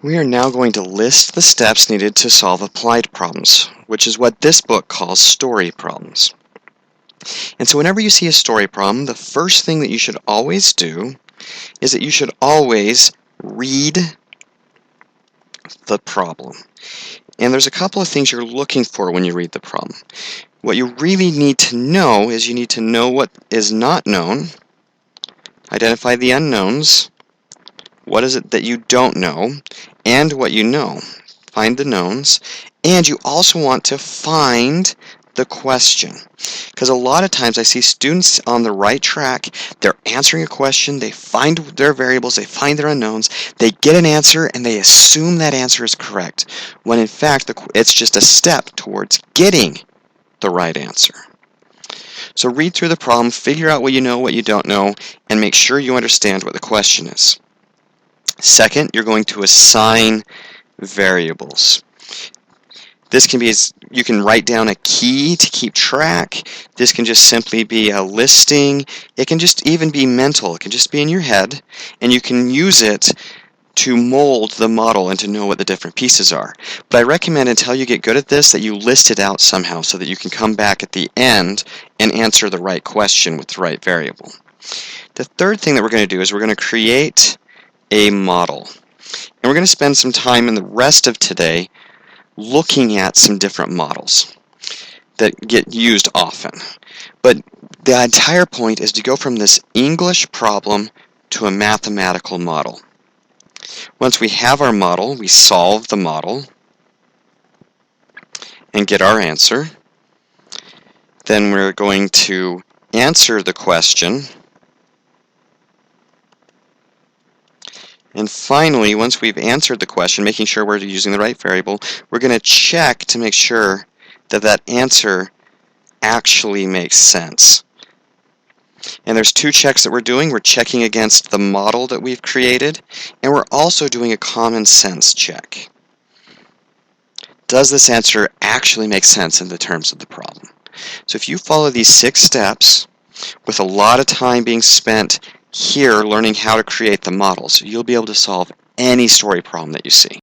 We are now going to list the steps needed to solve applied problems, which is what this book calls story problems. And so whenever you see a story problem, the first thing that you should always do is that you should always read the problem. And there's a couple of things you're looking for when you read the problem. What you really need to know is you need to know what is not known, identify the unknowns, what is it that you don't know, and what you know. Find the knowns, and you also want to find the question. Because a lot of times I see students on the right track, they're answering a question, they find their variables, they find their unknowns, they get an answer, and they assume that answer is correct, when in fact it's just a step towards getting the right answer. So read through the problem, figure out what you know, what you don't know, and make sure you understand what the question is. Second, you're going to assign variables. This can be, you can write down a key to keep track. This can just simply be a listing. It can just even be mental. It can just be in your head, and you can use it to mold the model and to know what the different pieces are. But I recommend until you get good at this that you list it out somehow so that you can come back at the end and answer the right question with the right variable. The third thing that we're going to do is we're going to create a model. And we're going to spend some time in the rest of today looking at some different models that get used often. But the entire point is to go from this English problem to a mathematical model. Once we have our model, we solve the model and get our answer. Then we're going to answer the question. And finally, once we've answered the question, making sure we're using the right variable, we're going to check to make sure that that answer actually makes sense. And there's two checks that we're doing. We're checking against the model that we've created, and we're also doing a common sense check. Does this answer actually make sense in the terms of the problem? So if you follow these 6 steps, with a lot of time being spent here learning how to create the models, you'll be able to solve any story problem that you see.